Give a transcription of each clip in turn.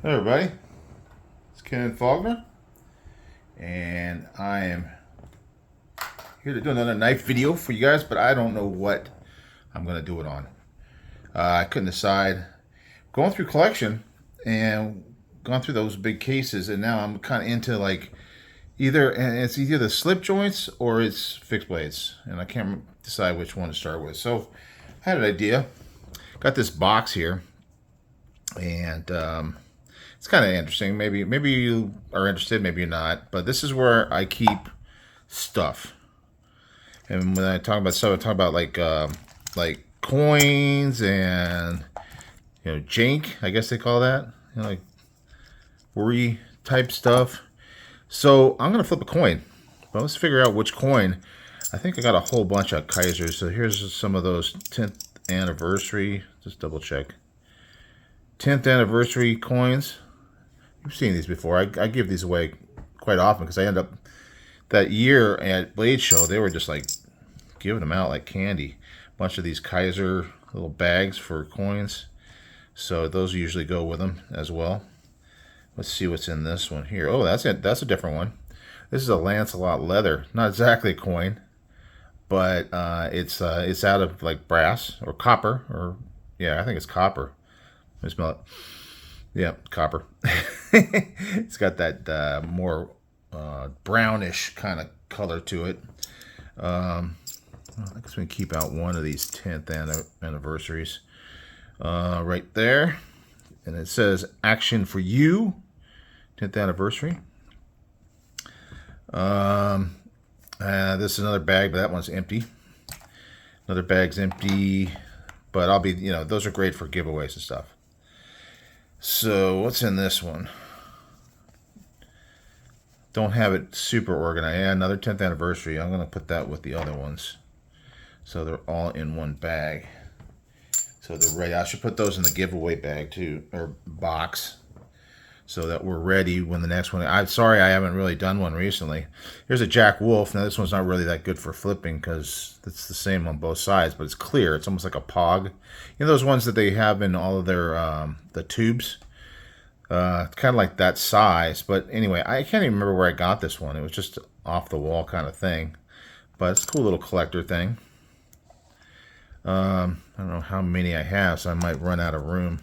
Hello everybody, it's Ken Faulkner, and I am here to do another knife video for you guys, but I don't know what I'm going to do it on. I couldn't decide. Going through collection and gone through those big cases, and now I'm kind of into like it's either the slip joints or it's fixed blades, and I can't decide which one to start with. So I had an idea. Got this box here, and it's kind of interesting. Maybe you are interested, maybe you're not. But this is where I keep stuff. And when I talk about stuff, I talk about like coins and jank. I guess they call that like worry type stuff. So I'm gonna flip a coin. But let's figure out which coin. I think I got a whole bunch of Kaisers. So here's some of those 10th anniversary. Just double check. 10th anniversary coins. You've seen these before. I give these away quite often because I end up that year at Blade Show. They were just like giving them out like candy. A bunch of these Kaiser little bags for coins. So those usually go with them as well. Let's see what's in this one here. Oh, that's it. That's a different one. This is a Lancelot leather. Not exactly a coin, but it's out of like brass or copper, or yeah, I think it's copper. Let me smell it. Yeah, copper. It's got that more brownish kind of color to it. I guess we can keep out one of these 10th anniversaries right there. And it says Action for You, 10th anniversary. This is another bag, but that one's empty. Another bag's empty, but I'll be, those are great for giveaways and stuff. So what's in this one? Don't have it super organized. Yeah, another 10th anniversary. I'm going to put that with the other ones. So they're all in one bag. So they're ready. I should put those in the giveaway bag too, or box, so that we're ready when the next one. I'm sorry I haven't really done one recently. Here's a Jack Wolf. Now this one's not really that good for flipping because it's the same on both sides, but it's clear. It's almost like a pog. Those ones that they have in all of their the tubes. Kind of like that size. But anyway, I can't even remember where I got this one. It was just off the wall kind of thing. But it's a cool little collector thing. I don't know how many I have, so I might run out of room.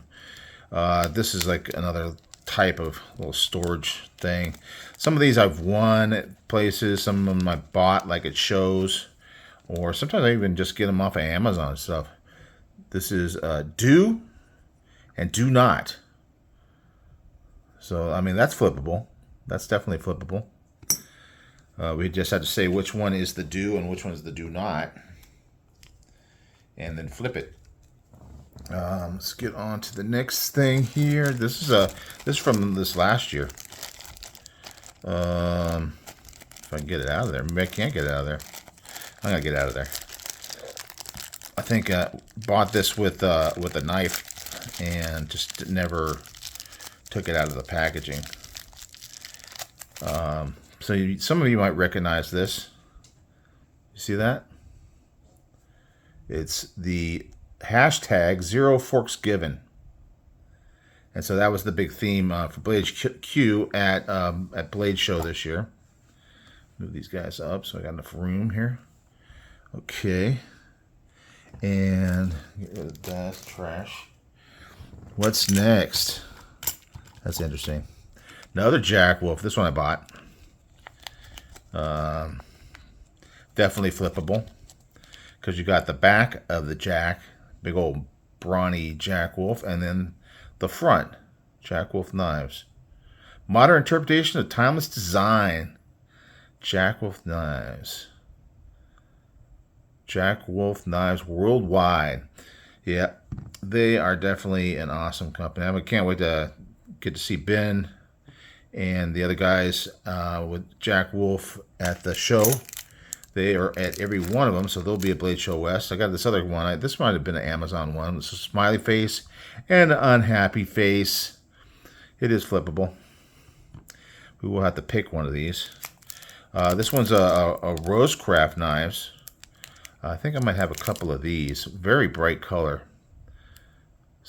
This is like another type of little storage thing. Some of these I've won at places. Some of them I bought like at shows. Or sometimes I even just get them off of Amazon and stuff. This is Do and Do Not. So, I mean, that's flippable. That's definitely flippable. We just have to say which one is the do and which one is the do not. And then flip it. Let's get on to the next thing here. This is from this last year. If I can get it out of there. Maybe I can't get it out of there. I'm going to get it out of there. I think I bought this with a knife and just never took it out of the packaging. So some of you might recognize this. You see that? It's the hashtag Zero Forks Given. And so that was the big theme for Blade Q at Blade Show this year. Move these guys up so I got enough room here. Okay. And get rid of that trash. What's next? That's interesting. Another Jack Wolf. This one I bought. Definitely flippable. Because you got the back of the Jack, big old brawny Jack Wolf, and then the front, Jack Wolf knives. Modern interpretation of timeless design. Jack Wolf knives. Jack Wolf knives worldwide. Yeah, they are definitely an awesome company. I can't wait to get to see Ben and the other guys with Jack Wolf at the show. They are at every one of them, so they'll be at Blade Show West. I got this other one. This might have been an Amazon one. It's a smiley face and an unhappy face. It is flippable. We will have to pick one of these. This one's a Rosecraft knives. I think I might have a couple of these. Very bright color.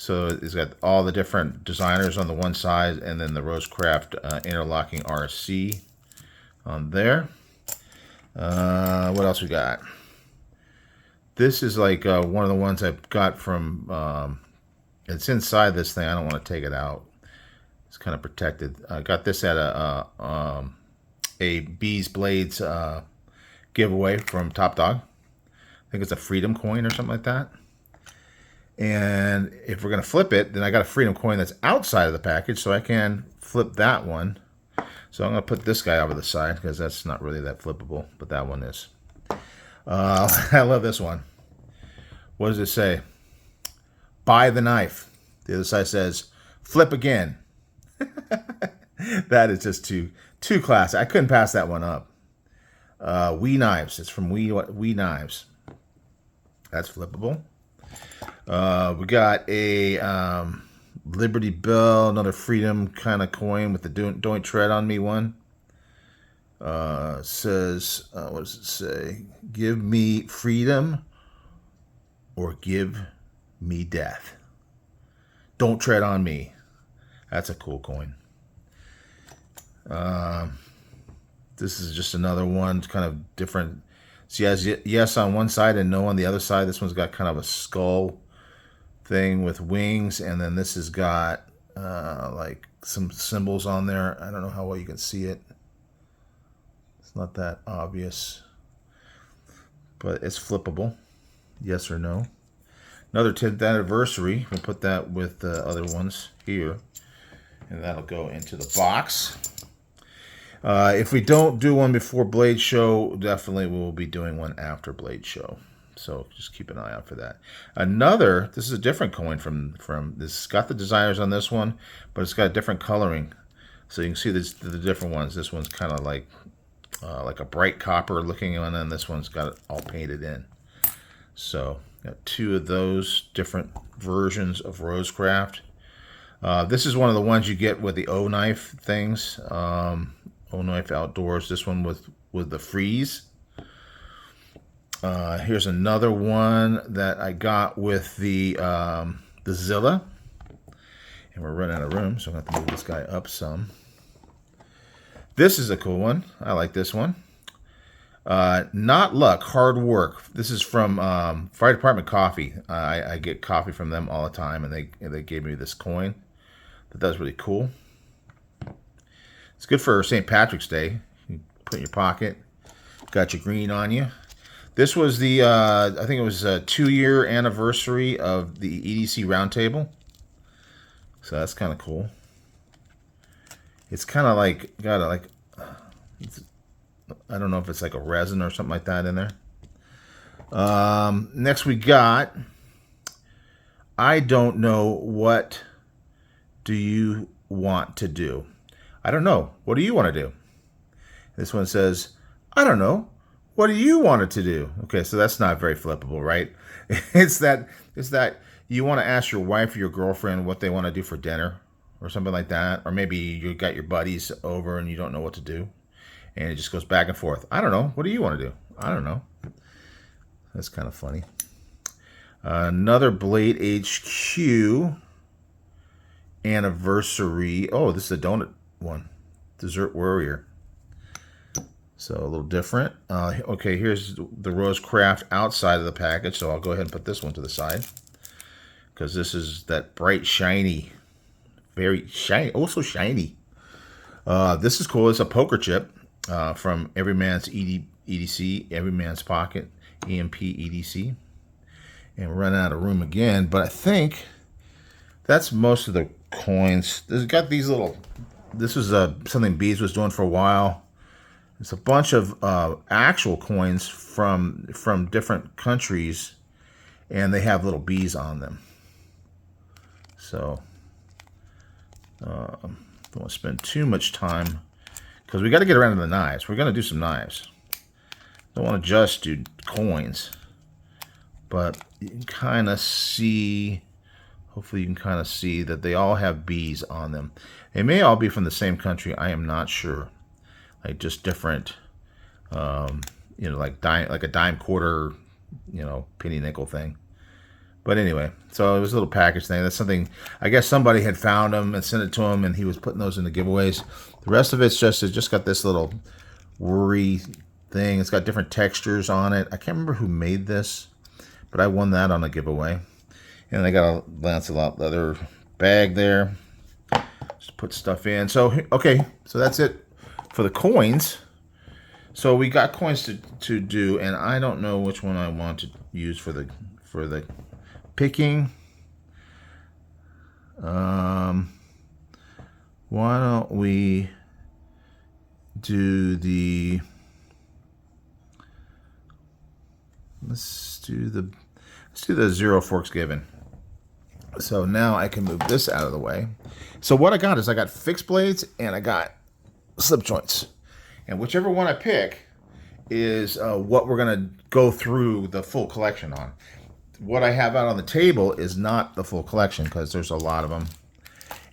So it's got all the different designers on the one side, and then the Rosecraft interlocking RC on there. What else we got? This is like one of the ones I got from, it's inside this thing. I don't want to take it out. It's kind of protected. I got this at a Bees Blades giveaway from Top Dog. I think it's a Freedom coin or something like that. And if we're going to flip it, then I got a Freedom coin that's outside of the package, so I can flip that one. So I'm going to put this guy over the side because that's not really that flippable, but that one is. I love this one. What does it say? Buy the knife. The other side says, flip again. That is just too classic. I couldn't pass that one up. Wee Knives. It's from Wee Knives. That's flippable. We got a Liberty Bell, another Freedom kind of coin with the Don't Tread on Me one. Says, what does it say? Give me freedom or give me death. Don't tread on me. That's a cool coin. This is just another one, kind of different. So has yes on one side and no on the other side. This one's got kind of a skull thing with wings, and then this has got like some symbols on there. I don't know how well you can see it. It's not that obvious, but it's flippable. Yes or no. Another 10th anniversary. We'll put that with the other ones here, and that'll go into the box. If we don't do one before Blade Show, definitely we'll be doing one after Blade Show. So just keep an eye out for that. This is a different coin from this. It's got the designers on this one, but it's got a different coloring. So you can see the different ones. This one's kind of like a bright copper looking one, and this one's got it all painted in. So got two of those different versions of Rosecraft. This is one of the ones you get with the O knife things. O knife outdoors. This one with the freeze. Here's another one that I got with the Zilla. And we're running out of room, so I'm going to have to move this guy up some. This is a cool one. I like this one. Not luck, hard work. This is from Fire Department Coffee. I get coffee from them all the time, and they gave me this coin. But that's really cool. It's good for St. Patrick's Day. You put it in your pocket. Got your green on you. This was the, I think it was a 2-year anniversary of the EDC Roundtable. So that's kind of cool. It's kind of like, I don't know if it's like a resin or something like that in there. Next we got, I don't know, what do you want to do? I don't know. What do you want to do? This one says, I don't know. What do you want it to do? Okay, so that's not very flippable, right? It's that you want to ask your wife or your girlfriend what they want to do for dinner or something like that. Or maybe you got your buddies over and you don't know what to do. And it just goes back and forth. I don't know. What do you want to do? I don't know. That's kind of funny. Another Blade HQ anniversary. Oh, this is a donut one. Dessert Warrior. So a little different. Okay, here's the Rosecraft outside of the package. So I'll go ahead and put this one to the side. Because this is that bright, shiny, very shiny, also shiny. This is cool. It's a poker chip from Everyman's EDC, Everyman's Pocket, EMP EDC. And we're running out of room again. But I think that's most of the coins. It's got these little, this was something Bees was doing for a while. It's a bunch of actual coins from different countries, and they have little bees on them. So don't want to spend too much time because we got to get around to the knives. We're going to do some knives. Don't want to just do coins, but you can kind of see. Hopefully, you can kind of see that they all have bees on them. They may all be from the same country. I am not sure. Like just different, like a dime quarter, penny nickel thing. But anyway, so it was a little package thing. That's something, I guess somebody had found them and sent it to him, and he was putting those in the giveaways. The rest of it's just got this little worry thing. It's got different textures on it. I can't remember who made this, but I won that on a giveaway. And I got a Lancelot leather bag there. Just put stuff in. So, okay, so that's it for the coins. So we got coins to do, and I don't know which one I want to use for the picking. Why don't we do the, let's do the zero forks given. So now I can move this out of the way. So what I got is I got fixed blades and I got slip joints, and whichever one I pick is what we're gonna go through the full collection on. What I have out on the table is not the full collection because there's a lot of them.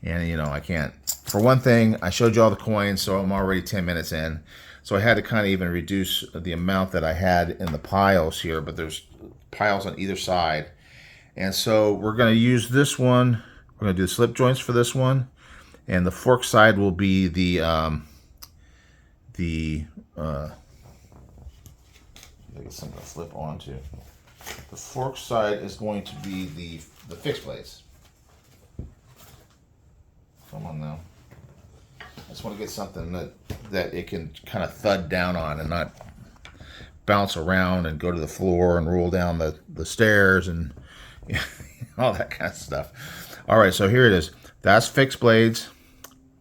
And, you know, I can't. For one thing, I showed you all the coins, so I'm already 10 minutes in. So I had to kind of even reduce the amount that I had in the piles here, but there's piles on either side. And so we're going to use this one. We're going to do the slip joints for this one. And the fork side will be the I guess something to flip onto. The fork side is going to be the fixed blades. Come on now. I just want to get something that it can kind of thud down on and not bounce around and go to the floor and roll down the stairs and all that kind of stuff. All right, so here it is. That's fixed blades.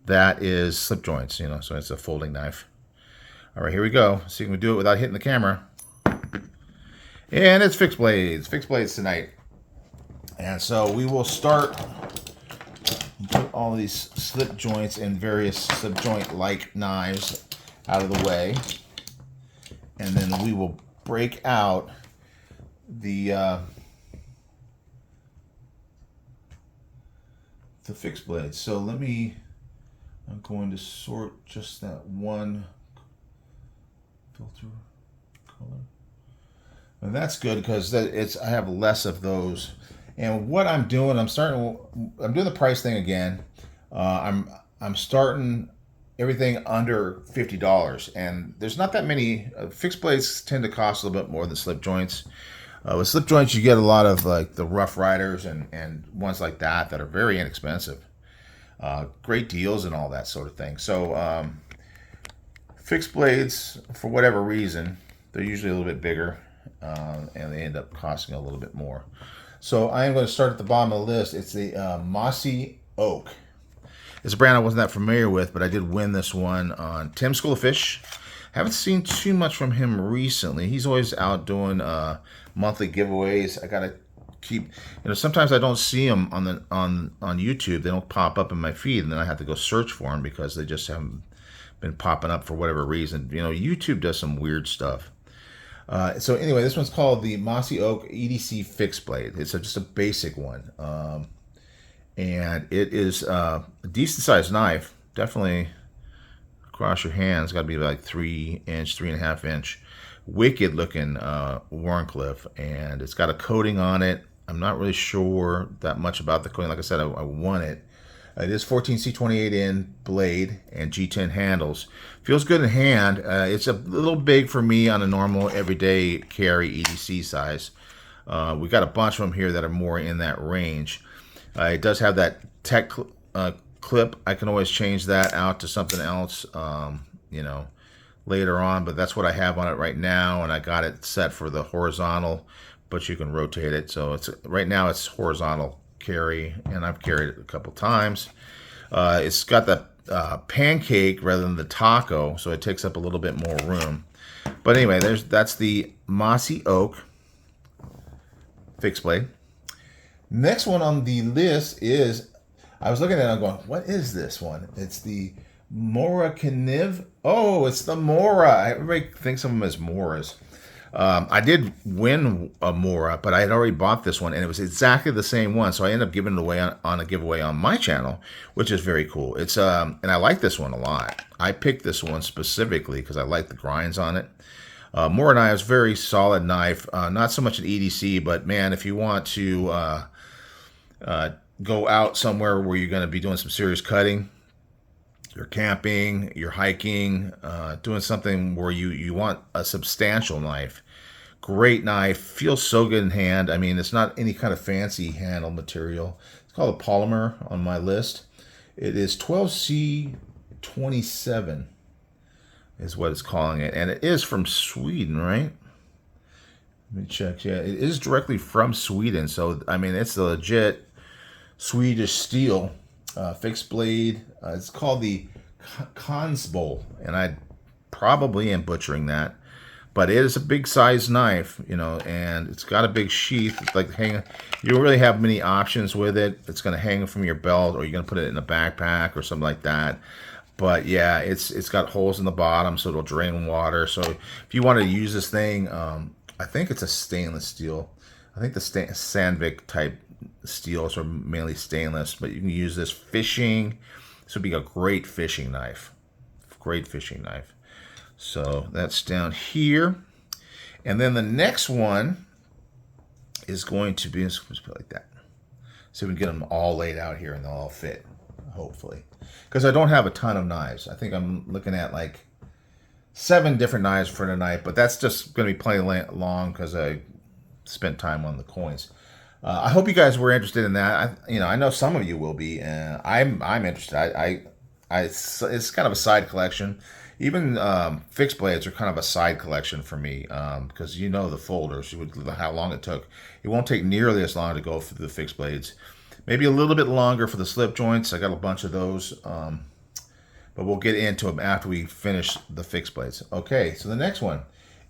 That is slip joints, you know, so it's a folding knife. All right, here we go. See if we can do it without hitting the camera. And it's fixed blades tonight. And so we will start and put all these slip joints and various slip joint-like knives out of the way. And then we will break out the fixed blades. So I'm going to sort just that one filter color. And that's good because I have less of those. And what I'm doing, I'm doing the price thing again. I'm starting everything under $50, and there's not that many. Fixed blades tend to cost a little bit more than slip joints. With slip joints, you get a lot of like the Rough Riders and ones like that are very inexpensive. Great deals and all that sort of thing. So fixed blades, for whatever reason, they're usually a little bit bigger. And they end up costing a little bit more. So I am going to start at the bottom of the list. It's the Mossy Oak. It's a brand I wasn't that familiar with, but I did win this one on Tim's School of Fish. Haven't seen too much from him recently. He's always out doing monthly giveaways. I gotta keep, sometimes I don't see them on YouTube. They don't pop up in my feed, and then I have to go search for them because they just haven't been popping up for whatever reason. YouTube does some weird stuff. So anyway, this one's called the Mossy Oak EDC Fixed Blade. It's just a basic one. And it is a decent sized knife. Definitely across your hands. Got to be like 3-inch, 3.5-inch. Wicked looking Warncliffe. And it's got a coating on it. I'm not really sure that much about the coating. Like I said, I won it. It is 14C28N blade and G10 handles. Feels good in hand. It's a little big for me on a normal everyday carry EDC size. We got a bunch of them here that are more in that range. It does have that tech clip. I can always change that out to something else, later on. But that's what I have on it right now, and I got it set for the horizontal, but you can rotate it. So right now it's horizontal carry, and I've carried it a couple times. It's got the pancake rather than the taco, so it takes up a little bit more room. But anyway, that's the Mossy Oak fixed blade. Next one on the list is, I was looking at it and I'm going, what is this one? It's the Mora Kniv. Oh, it's the Mora. Everybody thinks of them as Moras. I did win a Mora, but I had already bought this one, and it was exactly the same one. So I ended up giving it away on a giveaway on my channel, which is very cool. It's and I like this one a lot. I picked this one specifically because I like the grinds on it. More knives, very solid knife. Not so much an EDC, but man, if you want to go out somewhere where you're going to be doing some serious cutting, you're camping, you're hiking, doing something where you want a substantial knife. Great knife, feels so good in hand. I mean, it's not any kind of fancy handle material. It's called a polymer on my list. It is 12C27 is what it's calling it. And it is from Sweden, right? Let me check. Yeah, it is directly from Sweden. So, I mean, it's a legit Swedish steel fixed blade. It's called the Konsboll, and I probably am butchering that. But it is a big size knife, you know, and it's got a big sheath. It's like hanging. You don't really have many options with it. It's going to hang from your belt, or you're going to put it in a backpack or something like that. But yeah, it's got holes in the bottom, so it'll drain water. So if you want to use this thing, I think it's a stainless steel. I think the Sandvik type steels are mainly stainless, but you can use this fishing. This would be a great fishing knife. Great fishing knife. So that's down here. And then the next one is going to be, let's put it like that. So we can get them all laid out here and they'll all fit, hopefully. Because I don't have a ton of knives. I think I'm looking at like 7 different knives for tonight, but that's just going to be plenty long because I spent time on the coins. I hope you guys were interested in that. I know some of you will be. I'm interested. It's kind of a side collection. Even fixed blades are kind of a side collection for me because you know the folders, how long it took. It won't take nearly as long to go through the fixed blades. Maybe a little bit longer for the slip joints. I got a bunch of those, but we'll get into them after we finish the fixed blades. Okay, so the next one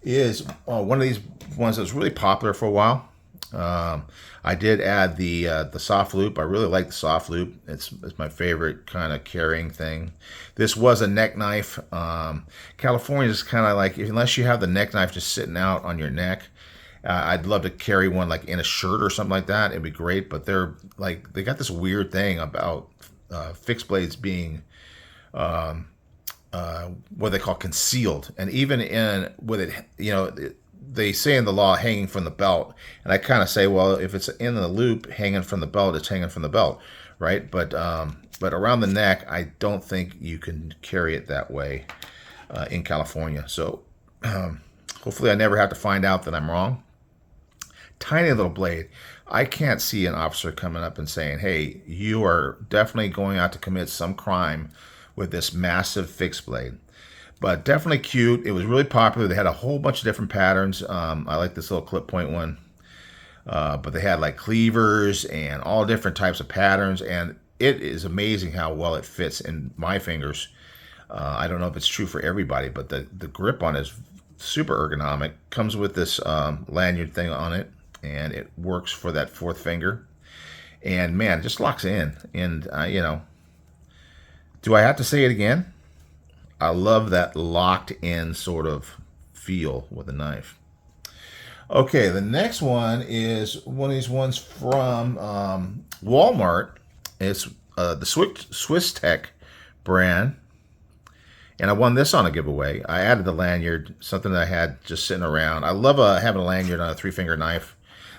is one of these ones that was really popular for a while. I did add the soft loop. I really like the soft loop. It's my favorite kind of carrying thing. This was a neck knife. California is kind of like, unless you have the neck knife just sitting out on your neck, I'd love to carry one like in a shirt or something like that. It'd be great. But they got this weird thing about fixed blades being what they call concealed, and even with it, they say in the law hanging from the belt, and I kind of say, well, if it's in the loop hanging from the belt, it's hanging from the belt, right? But around the neck, I don't think you can carry it that way in California. So hopefully I never have to find out that I'm wrong. Tiny little blade. I can't see an officer coming up and saying, hey, you are definitely going out to commit some crime with this massive fixed blade. But definitely cute. It was really popular. They had a whole bunch of different patterns. I like this little clip point one. But they had like cleavers and all different types of patterns. And it is amazing how well it fits in my fingers. I don't know if it's true for everybody, but the grip on it is super ergonomic. Comes with this lanyard thing on it. And it works for that 4th finger. And man, it just locks in. And, do I have to say it again? I love that locked in sort of feel with a knife. Okay, the next one is one of these ones from Walmart. It's the Swiss Tech brand. And I won this on a giveaway. I added the lanyard, something that I had just sitting around. I love having a lanyard on a 3-finger knife.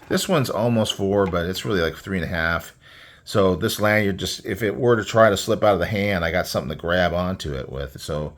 This one's almost 4, but it's really like 3.5. So this lanyard, just if it were to try to slip out of the hand, I got something to grab onto it with. So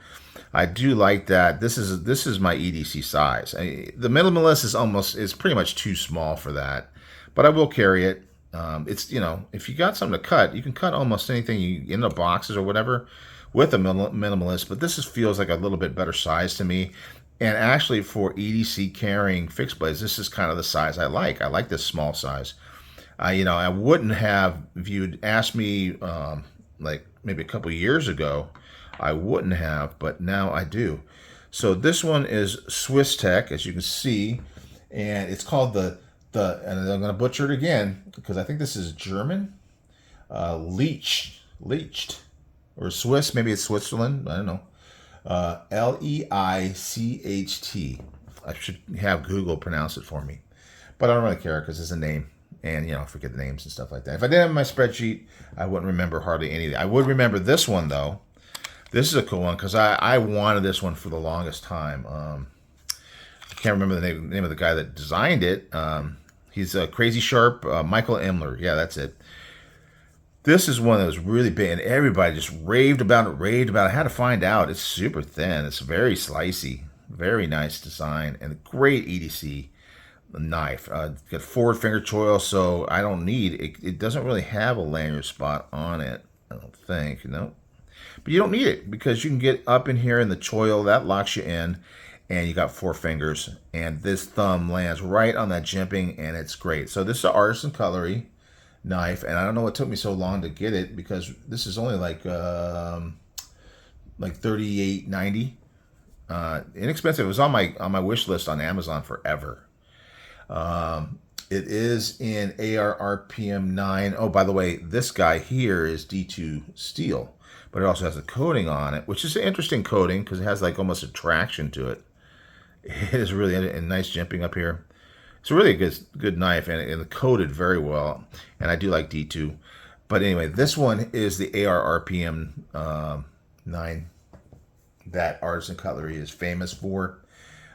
I do like that. This is my EDC size. The minimalist is pretty much too small for that, but I will carry it. It's if you got something to cut, you can cut almost anything in the boxes or whatever with a minimalist. But this feels like a little bit better size to me. And actually, for EDC carrying fixed blades, this is kind of the size I like. I like this small size. I wouldn't have, if you'd asked me like maybe a couple years ago, I wouldn't have, but now I do. So this one is Swiss Tech, as you can see, and it's called and I'm going to butcher it again because I think this is German, Leached, or Swiss, maybe it's Switzerland, I don't know. Leicht. I should have Google pronounce it for me, but I don't really care because it's a name. And, I forget the names and stuff like that. If I didn't have my spreadsheet, I wouldn't remember hardly anything. I would remember this one, though. This is a cool one because I wanted this one for the longest time. can't remember the name of the guy that designed it. He's a Crazy Sharp, Michael Emler. Yeah, that's it. This is one that was really big, and everybody just raved about it, I had to find out. It's super thin. It's very slicey. Very nice design, and a great EDC knife. Got forward finger choil, so I don't need it. It doesn't really have a lanyard spot on it, I don't think. No. But you don't need it, because you can get up in here in the choil. That locks you in, and you got 4 fingers. And this thumb lands right on that jimping, and it's great. So this is an artisan cutlery knife, and I don't know what took me so long to get it, because this is only like $38.90. Inexpensive. It was on my wish list on Amazon forever. It is in ARRPM 9. Oh, by the way, this guy here is D2 steel, but it also has a coating on it, which is an interesting coating because it has like almost a traction to it. It is really a nice jimping up here. It's really a good knife, and coated very well. And I do like D2. But anyway, this one is the ARRPM 9 that Artisan Cutlery is famous for.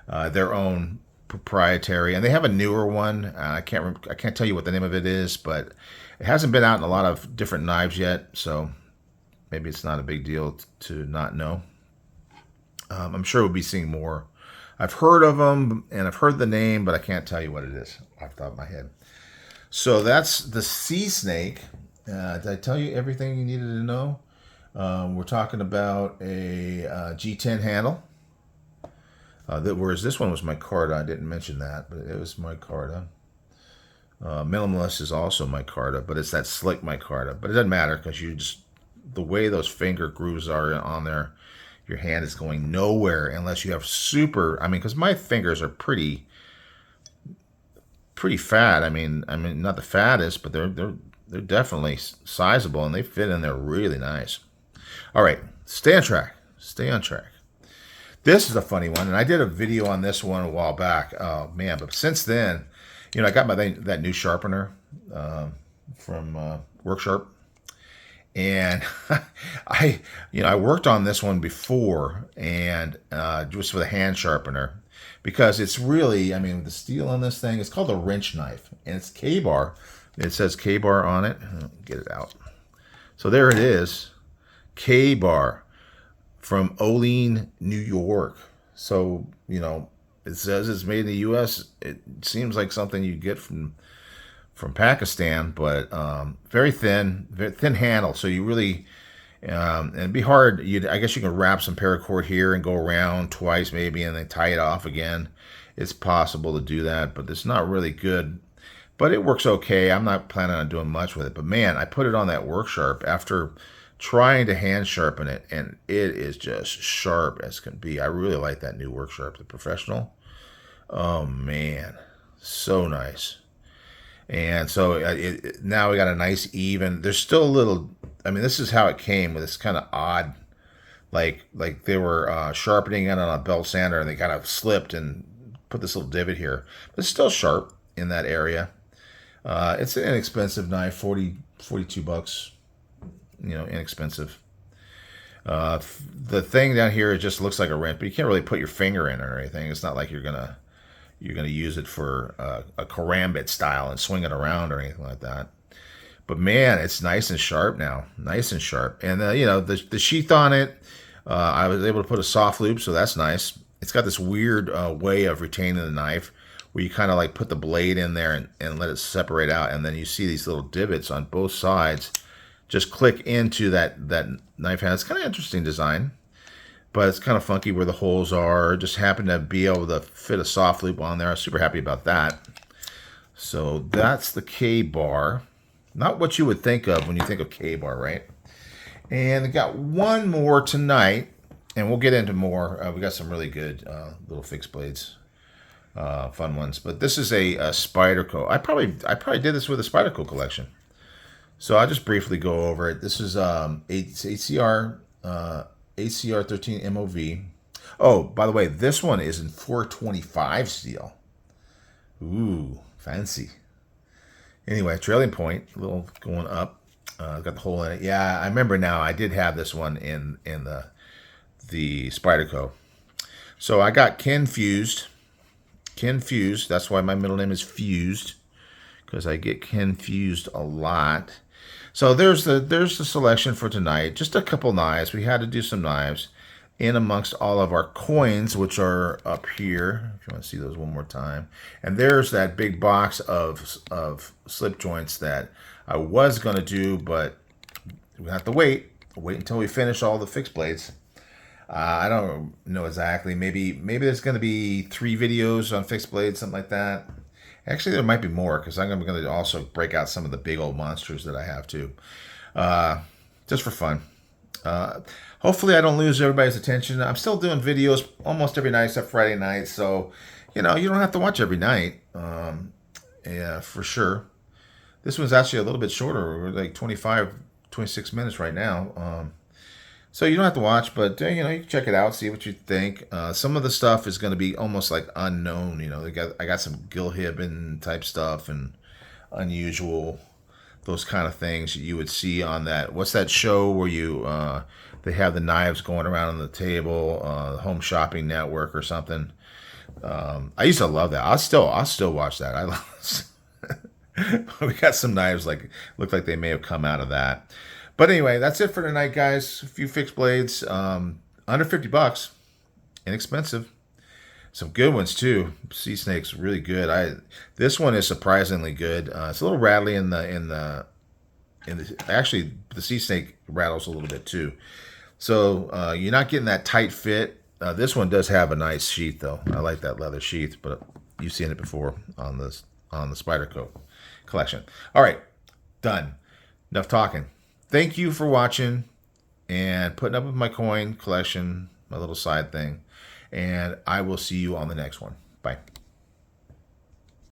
Their own proprietary, and they have a newer one. I can't tell you what the name of it is, but it hasn't been out in a lot of different knives yet, so maybe it's not a big deal to not know. I'm sure we'll be seeing more. I've heard of them, and I've heard the name, but I can't tell you what it is off the top of my head. So that's the Sea Snake. Did I tell you everything you needed to know? We're talking about a G10 handle. Whereas this one was micarta. I didn't mention that, but it was micarta. Minimalist is also micarta, but it's that slick micarta. But it doesn't matter, because the way those finger grooves are on there, your hand is going nowhere unless you have super. I mean, because my fingers are pretty fat. I mean, not the fattest, but they're definitely sizable, and they fit in there really nice. All right, stay on track. Stay on track. This is a funny one, and I did a video on this one a while back. Oh man! But since then, I got that new sharpener from Worksharp, and I worked on this one before, and just with a hand sharpener, because it's really, the steel on this thing, it's called a wrench knife, and it's K-bar. It says K-bar on it. Get it out. So there it is, K-bar from Olean, New York. So, it says it's made in the U.S. It seems like something you get from Pakistan, but very thin handle. So you really, and it'd be hard. I guess you can wrap some paracord here and go around twice maybe, and then tie it off again. It's possible to do that, but it's not really good. But it works okay. I'm not planning on doing much with it. But man, I put it on that Worksharp after trying to hand sharpen it, and it is just sharp as can be. I really like that new Worksharp, the Professional. Oh man, so nice. And so now we got a nice even. There's still a little. This is how it came, with this kind of odd, like they were sharpening it on a belt sander, and they kind of slipped and put this little divot here. But it's still sharp in that area. It's an inexpensive knife, $42. Inexpensive. The thing down here, it just looks like a wrench, but you can't really put your finger in it or anything. It's not like you're gonna use it for a karambit style and swing it around or anything like that. But man, it's nice and sharp now, nice and sharp. And the sheath on it, I was able to put a soft loop, so that's nice. It's got this weird way of retaining the knife, where you kind of like put the blade in there and let it separate out, and then you see these little divots on both sides. Just click into that knife hand. It's kind of interesting design, but it's kind of funky where the holes are. Just happen to be able to fit a soft loop on there. I'm super happy about that. So that's the K-bar. Not what you would think of when you think of K-bar, right? And I got one more tonight, and we'll get into more. We got some really good little fixed blades, fun ones. But this is a Spyderco. I probably did this with a Spyderco collection. So I'll just briefly go over it. This is ACR 13 MOV. Oh, by the way, this one is in 425 steel. Ooh, fancy. Anyway, trailing point, a little going up. Got the hole in it. Yeah, I remember now. I did have this one in the Spyderco. So I got Ken fused, Confused. That's why my middle name is Fused, because I get confused a lot. So there's the selection for tonight. Just a couple knives. We had to do some knives in amongst all of our coins, which are up here. If you want to see those one more time. And there's that big box of slip joints that I was going to do, but we have to wait until we finish all the fixed blades. I don't know exactly. Maybe there's going to be 3 videos on fixed blades, something like that. Actually, there might be more, because I'm going to also break out some of the big old monsters that I have too, just for fun. Hopefully, I don't lose everybody's attention. I'm still doing videos almost every night except Friday night, so you don't have to watch every night. Yeah, for sure. This one's actually a little bit shorter. We're like 25, 26 minutes right now. So you don't have to watch, but you can check it out, see what you think. Some of the stuff is going to be almost like unknown. I got some Gil Hibben type stuff and unusual, those kind of things you would see on that. What's that show where they have the knives going around on the table, Home Shopping Network or something? I used to love that. I'll still watch that. We got some knives look like they may have come out of that. But anyway, that's it for tonight, guys. A few fixed blades, under $50, inexpensive. Some good ones too. Sea Snake's really good. This one is surprisingly good. It's a little rattly actually the Sea Snake rattles a little bit too. So you're not getting that tight fit. This one does have a nice sheath though. I like that leather sheath, but you've seen it before on the Spyderco collection. All right, done. Enough talking. Thank you for watching and putting up with my coin collection, my little side thing. And I will see you on the next one. Bye.